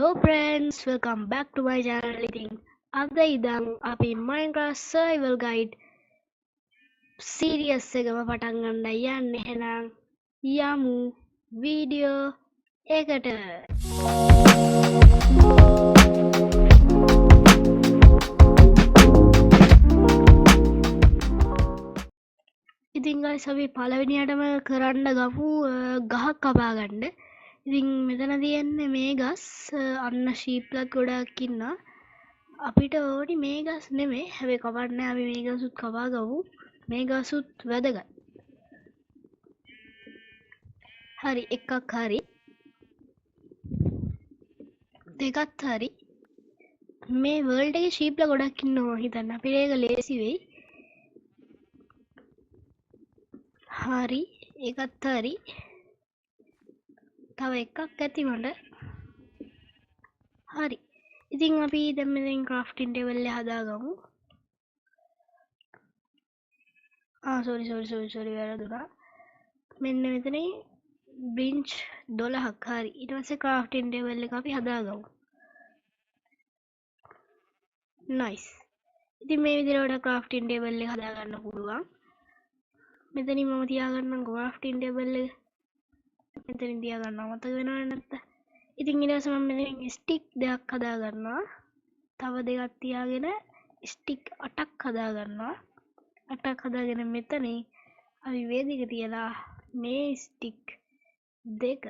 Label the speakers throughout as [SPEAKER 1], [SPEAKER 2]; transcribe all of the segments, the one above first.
[SPEAKER 1] Hello friends, welcome back to my channel. ඉතින් අද ඉදන් අපි Minecraft Survival Guide series එකම පටන් ගන්න යන්නේ. එහෙනම් යමු වීඩියෝ එකට. ඉතින් guys අපි පළවෙනියටම කරන්න ගමු ගහක් කපා ගන්න. ඉතින් මෙතන තියෙන්නේ මේ ගස් අන්න ෂීප්ලත් ගොඩක් ඉන්නවා. අපිට ඕනි මේ ගස් නෙමෙයි හැබැයි කපන්න අපි මේ ගසුත් කපා ගමු. මේ ගසුත් වැදගත්. හරි එකක් හරි දෙකත් හරි මේ වර්ල්ඩ් එකේ ෂීප්ලා ගොඩක් ඉන්නවා හිතන්න අපිට ඒක ලේසි වෙයි. හරි එකත් හරි තව එකක් ඇති මට. හරි ඉතින් අපි දැන් මෙතෙන් crafting table එක හදාගමු. sorry වැරදුනා. මෙන්න මෙතන බ්‍රින්ච් 12ක් හරි. ඊට පස්සේ crafting table එක අපි හදාගමු. nice. ඉතින් මේ විදිහට crafting table එක හදාගන්න පුළුවන්. මෙතනින් මම තියාගන්නම් crafting table එක. මෙතනින් තියාගන්නවා මතක වෙනවද නැත්නම්. ඉතින් ඊට පස්සේ මම මෙතනින් ස්ටික් දෙකක් හදාගන්නවා. තව දෙකක් තියාගෙන ස්ටික් 8ක් හදාගන්නවා. 8ක් හදාගෙන මෙතනින් අපි වේදික තියලා මේ ස්ටික් දෙක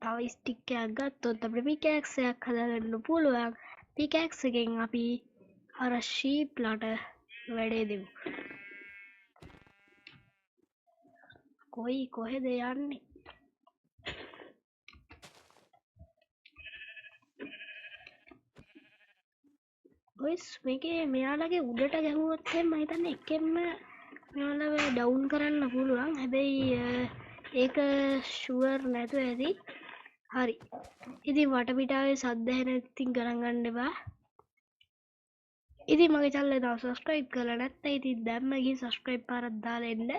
[SPEAKER 1] තව ස්ටික් එකක් ගත්තොත් අපිට පිකැක්ස් එකක් හදාගන්න පුළුවන්. පිකැක්ස් එකෙන් අපි අර ෂීප්ලාට වැඩේ දෙමු. කොහෙද යන්නේ? ඔයිස් මේකේ මෙයාලගේ උඩට ගැහුවොත් එහෙනම් මම හිතන්නේ එකෙන්ම මෙයාලව ඩවුන් කරන්න පුළුවන්. හැබැයි ඒක ෂුවර් නැතුව ඇති. හරි. ඉතින් වටපිටාවේ සද්ද ඇහෙන ඉතින් ගණන් ගන්න එපා. ඉතින් මගේ channel එක තව subscribe කරලා නැත්නම් ඉතින් දැම්ම ගිහින් subscribe පාරක් දාලා එන්න.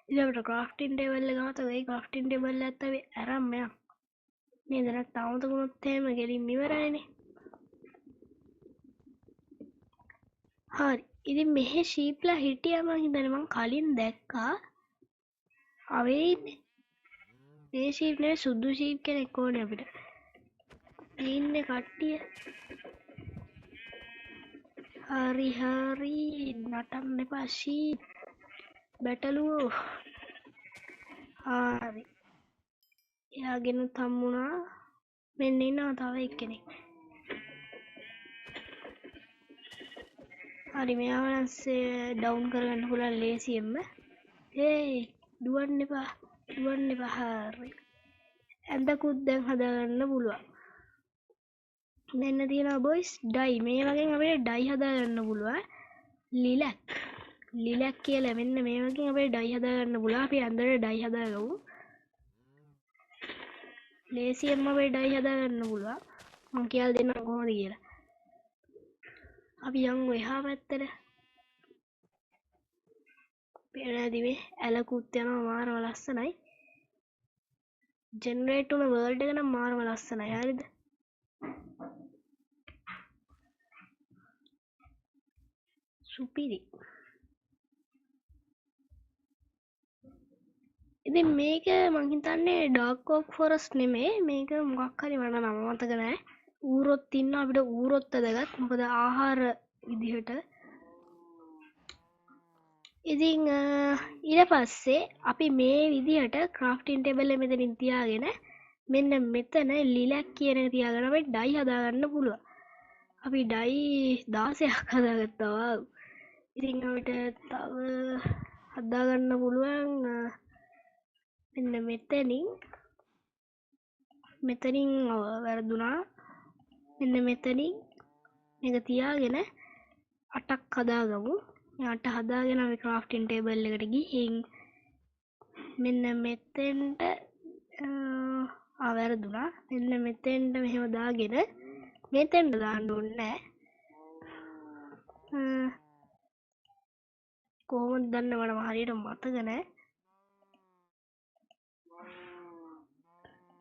[SPEAKER 1] ඉතින් අපිට crafting table එක ගාත ඒ crafting table එකත් අපි අරන් මෙයා. නේද නැත්නම් අමතක වුණොත් එහෙම ගෙලින් ඉවරයිනේ. හරි ඉතින් මෙහෙ ෂීප්ලා හිටියා මං හිතන්නේ මං කලින් දැක්කා. අවේ ඉන්නේ. මේ ෂීප් නේ සුදු ෂීප් කෙනෙක් ඕනේ අපිට. මේ ඉන්නේ කට්ටිය. හරි නටන්න එපා ෂීප්. බැටළුවෝ. හරි. එයාගෙන තම්මුණා. මෙන්න ඉන්නවා තව එක්කෙනෙක්. හරි මෙයාව නම් ඩවුන් කරගන්න පුළුවන් ලේසියෙන්ම. දුවන්න එපා. හරි. ඇඳකුත් දැන් හදාගන්න පුළුවන්. මෙන්න තියෙනවා බොයිස් ඩයි. මේ වගේ අපිට ඩයි හදාගන්න පුළුවන්. ලිලක් කියලා මෙන්න මේ වගේ අපිට ඩයි හදාගන්න පුළුවන්. අපි ඇඳට ඩයි හදාගමු. ලේසියෙන්ම අපිට ඩයි හදාගන්න පුළුවන්. මම කියලා දෙන්නම් කොහොමද කියලා. අපි යමු එහා පැත්තට. පේනවාද මේ ඇලකුත් යනවා මාරම ලස්සනයි. ජෙනරේට් වුණ වර්ල්ඩ් එක නම් මාරම ලස්සනයි. හරිද? සුපිරි. ඉතින් මේක මං හිතන්නේ ඩාර්ක් ඕක් ෆොරස්ට් නෙමෙයි. මේක මොකක් හරි මට නම මතක නැහැ. ඌරොත් ඉන්නවා අපිට ඌරොත් වැදගත්. මොකද ආහාර විදිහට. ඉතින් ඊට පස්සේ අපි මේ විදිහට crafting table එක මෙතනින් තියාගෙන මෙන්න මෙතන ලිලක් කියන එක තියාගෙන අපි ඩයි හදාගන්න පුළුවන්. අපි ඩයි 16ක් හදාගත්තා. ඉතින් අපිට තව හදාගන්න පුළුවන් මෙන්න මෙතනින් වැරදුනා. මෙන්න මෙතනින් මේක තියාගෙන 8ක් හදාගමු. 8 හදාගෙන අපි crafting table එකට ගිහින් මෙන්න මෙතෙන්ට වැරදුනා. මෙන්න මෙතෙන්ට මෙහෙම දාගෙන මෙතෙන්ට දාන්න ඕනේ නැහැ. කොහොමද දන්නේ මට හරියට මතක නැහැ.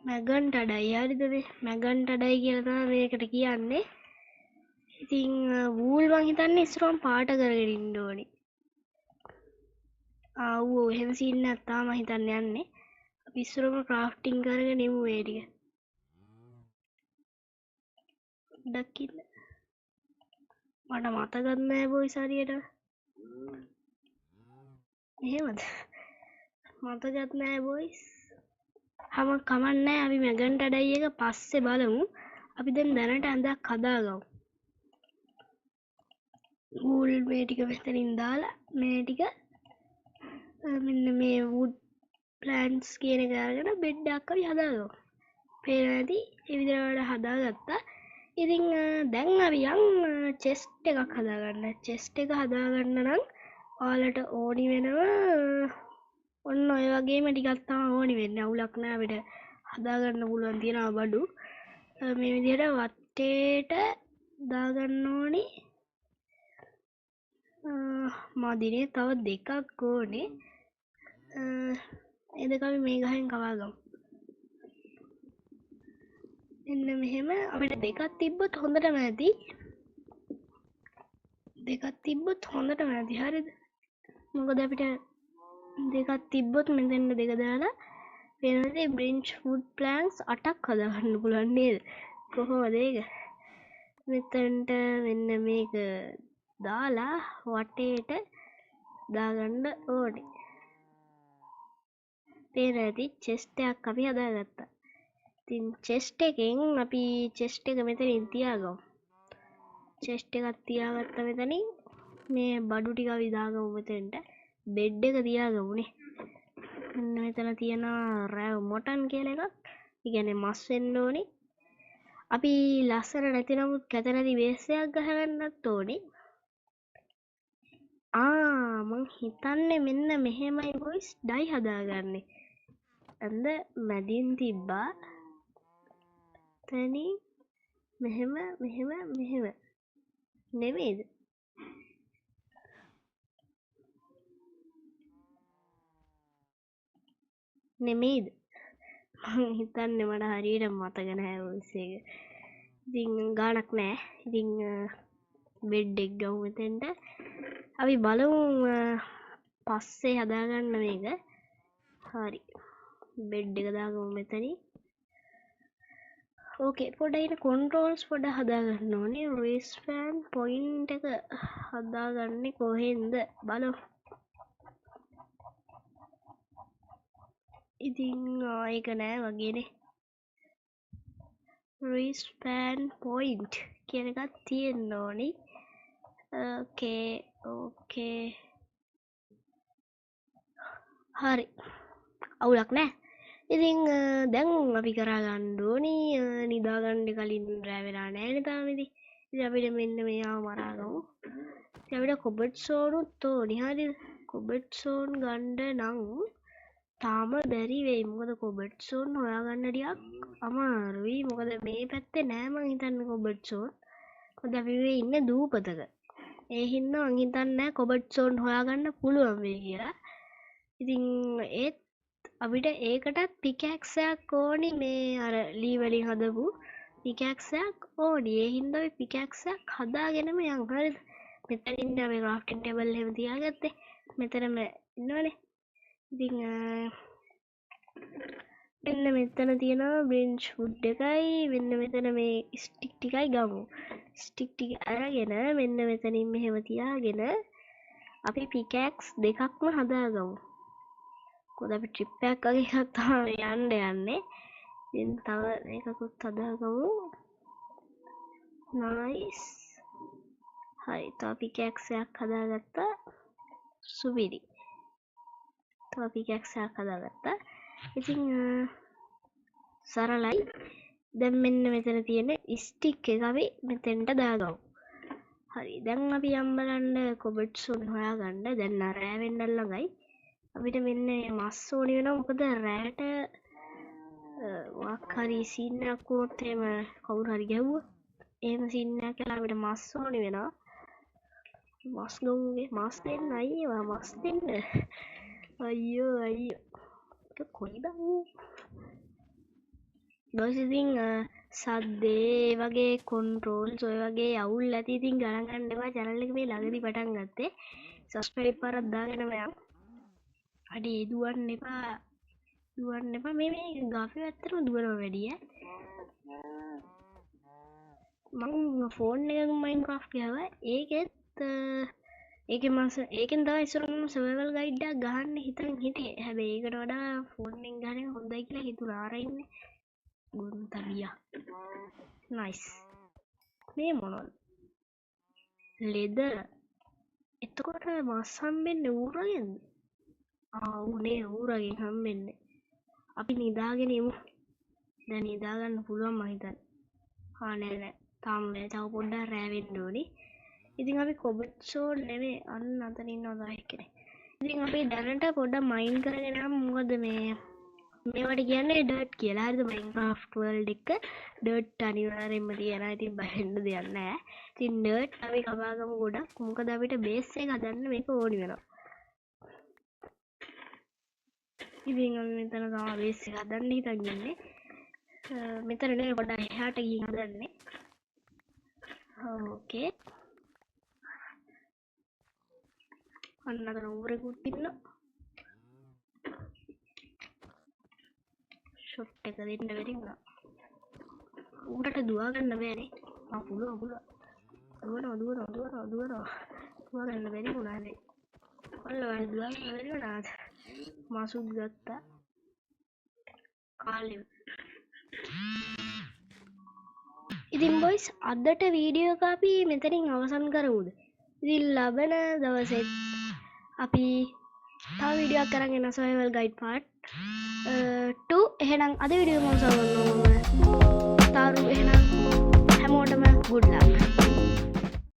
[SPEAKER 1] මැගන්ට අඩයි හරිද මේ මැගන්ට අඩයි කියලා තමයි මේකට කියන්නේ. ඉතින් වූල් මං හිතන්නේ ඉස්සරහම පාට කරගෙන ඉන්න ඕනේ. ආවෝ එහෙම සීන් එකක් තාම මං හිතන්නේ යන්නේ. අපි ඉස්සරහම ක්‍රාෆ්ටිං කරගෙන ඉමු මේ ටික. ඩක්කින්න. මට මතකත් නෑ බොයිස් හරියට. එහෙමද? මතකත් නෑ බොයිස්. හම කමන්නේ අපි මැගන්ට අඩයි එක පස්සේ බලමු. අපි දැන් දැනට ඇඳක් හදාගමු. වූල් මේ ටික මෙතනින් දාලා මේ ටික මෙන්න මේ වුඩ් ප්ලෑන්ට්ස් කියන එක අරගෙන බෙඩ් එකක් අපි හදාගමු. පේනවා ඇති ඒ විදිහට හදාගත්තා. ඉතින් දැන් අපි යන් චෙස්ට් එකක් හදාගන්න. චෙස්ට් එක හදාගන්න නම් ඔයාලට ඕනි වෙනවා ඔන්න ඔය වගේම ටිකක් තමයි ඕනි වෙන්නේ. අවුලක් නෑ අපිට හදාගන්න පුළුවන් තියෙනවා බඩු. මේ විදිහට වටේට දාගන්න ඕනි. මදිනේ තව දෙකක් ඕනේ. ඒ දෙක අපි මේ ගහෙන් කවා ගමු. එන්න මෙහෙම අපිට දෙකක් තිබ්බොත් හොඳටම ඇති. දෙකක් තිබ්බොත් හොඳටම ඇති. හරිද? මොකද අපිට දෙකක් තිබ්බොත් මෙතෙන් දෙක දාලා වෙනදේ බ්‍රෙන්ච් ෆුඩ් ප්ලෑන්ස් 8ක් හදාගන්න පුළුවන් නේද? කොහොමද ඒක? මෙතනට මෙන්න මේක දාලා වටේට දාගන්න ඕනේ. පේනවා ඇති චෙස්ට් එකක් අපි හදාගත්තා. ඉතින් චෙස්ට් එකෙන් අපි චෙස්ට් එක මෙතනින් තියාගමු. චෙස්ට් එකක් තියාගත්ත මෙතනින් මේ බඩු ටික අපි දාගමු මෙතෙන්ට. බෙඩ් එක තියාගමුනේ. මෙන්න මෙතන තියෙනවා රැව් මොටන් කියලා එකක්. ඒ කියන්නේ මස් වෙන්න ඕනේ. අපි ලස්සන නැති නමුත් කැත නැති බේස් එකක් ගහගන්නත් ඕනේ. මං හිතන්නේ මෙන්න මෙහෙමයි බොයිස් ඩයි හදාගන්නේ. ඇඳ මැදින් තිබ්බා. තනින් මෙහෙම නෙමෙයිද? නෙමෙයිද? මං හිතන්නේ මට හරියට මතක නැහැ වොයිස් එක. ඉතින් ගාණක් නැහැ. ඉතින් බෙඩ් එක ගමු මෙතෙන්ට. අපි බලමු පස්සේ හදාගන්න මේක. හරි. බෙඩ් එක දාගමු මෙතනින්. ඕකේ පොඩ්ඩක් ඉන්න කන්ට්‍රෝල්ස් පොඩ්ඩක් හදාගන්න ඕනේ. රේස් ෆෑන් පොයින්ට් එක හදාගන්නේ කොහෙන්ද බලමු. ඉතින් ඒක නෑ වගේනේ. රේස් ෆෑන් පොයින්ට් කියන එකක් තියෙන්න ඕනේ. ඕකේ හරි අවුලක් නෑ. ඉතින් දැන් අපි කරගන්න ඕනේ නිදාගන්න කලින් රෑ වෙලා නෑනේ තාම. ඉතින් අපිට මෙන්න මේව මරාගමු. ඉතින් අපිට කොබට් සෝනුත් ඕනේ. හරිද? කොබට් සෝන් ගන්න නම් තාම බැරි වෙයි. මොකද කොබට් සෝන් හොයාගන්න ටිකක් අමාරුයි. මොකද මේ පැත්තේ නෑ මං හිතන්නේ කොබට් සෝන්. මොකද අපි මේ ඉන්නේ දූපතක. ඒ හින්දා මං හිතන්නේ කොබට් සෝන් හොයාගන්න පුළුවන් වෙයි කියලා. ඉතින් ඒත් අපිට ඒකටත් පිකැක්ස් එකක් ඕනි. මේ අර ලී වලින් හදපු පිකැක්ස් එකක් ඕනි. ඒ හින්දා අපි පිකැක්ස් එකක් හදාගෙනම යන්. හරිද? මෙතනින් අපි ක්‍රාෆ්ටින් ටේබල් එහෙම තියාගත්තේ. මෙතනම ඉන්නවනේ. ඉතින් මෙන්න මෙතන තියෙනවා බ්‍රෙන්ච් ෆුඩ් එකයි. මෙන්න මෙතන මේ ස්ටික් ටිකයි ගමු. ස්ටික් ටික අරගෙන මෙන්න මෙතනින් මෙහෙම තියාගෙන අපි පිකැක්ස් දෙකක්ම හදාගමු. කොහොද අපි ට්‍රිප් එකක් වගේ එකක් තමයි යන්නේ. ඉතින් තව එකකුත් හදාගමු. නයිස්. හරි තව පිකැක්ස් එකක් හදාගත්තා. සුපිරි. තව පිකැක්ස් එකක් හදාගත්තා. ඉතින් සරලයි. දැන් මෙන්න මෙතන තියෙන ස්ටික් එක අපි මෙතෙන්ට දාගමු. හරි දැන් අපි යම් බලන්න කොබට් සෝන් හොයාගන්න. දැන් රෑ වෙන්න ළඟයි. අපිට මෙන්න මස් ඕනි වෙනවා. මොකද රෑට මොකක් හරි සීන් එකක් වුණොත් එහෙම කවුරු හරි ගැහුවොත් එහෙම සීන් එකක් කියලා අපිට මස් ඕනි වෙනවා. මස් ගමුගේ. මස් දෙන්න අයියෝ මස් දෙන්න. අයියෝ කොයිද? බොස් ඉතින් සද්දේ වගේ කොන්ට්‍රෝල්ස් ඔය වගේ අවුල් ඇති ඉතින් ගණන් ගන්න එපා channel එක මේ ළඟදී පටන් ගත්තේ subscribe පාරක් දාගෙන මම අඩි දුවන්න එපා මේ ගාෆි ඇත්තටම දුවනවා වැඩි මම ෆෝන් එකක Minecraft ගහුවා ඒකෙන් තමයි ඉස්සරම survival guide එකක් ගහන්න හිතන් හිටියේ හැබැයි ඒකට වඩා ෆෝන් එකෙන් ගහන එක හොඳයි කියලා හිතුණා ආර ඉන්නේ ගොන්තබියා නයිස් මේ මොනවද ලෙදර් එතකොට මස් හම්බෙන්නේ ඌරගෙන්ද උනේ ඌරගෙන් හම්බෙන්නේ අපි නිදාගෙන ඉමු දැන් නිදාගන්න පුළුවන් මම හිතන්නේ නෑ තාම තව පොඩ්ඩක් රෑ වෙන්න ඕනේ ඉතින් අපි කොබට්සෝ නෙමෙයි අන්න අතන ඉන්නවා කෙනෙක් ඉතින් අපි දැනට පොඩ්ඩක් මයින් කරගෙන යමු මොකද මේවට කියන්නේ ඩර්ට් කියලා හරිද Minecraft world එක ඩර්ට් අනිවාර්යෙන්ම තියනවා ඉතින් බහින්න දෙයක් නැහැ ඉතින් ඩර්ට් අපි කපාගමු ගොඩක් මොකද අපිට බේස් එක හදන්න මේක ඕනි වෙනවා ඉතින් අපි මෙතන තමයි බේස් එක හදන්න හිතන් ඉන්නේ මෙතන නේ පොඩ්ඩක් එහාට ගිහින් හදන්නේ ඕකේ අන්න අතන ඌරෙකුත් ඉන්නවා ෂොට් එක දෙන්න බැරි වුණා ඌරට දුවා ගන්න බෑනේ පුළුවන් දුවනවා ගන්න බැරි වුණා නේ ඔල්ලවල් දුවා ගන්න බැරි වුණාද මාසුත් ගත්තා කාලෙ ඉතින් බොයිස් අදට වීඩියෝ එක අපි මෙතනින් අවසන් කරමුද ඉතින් ලබන දවසෙත් අපි තව වීඩියෝ එකක් අරන් එනවා survival guide part 2 එහෙනම් අද වීඩියෝ එක මම සමරනවා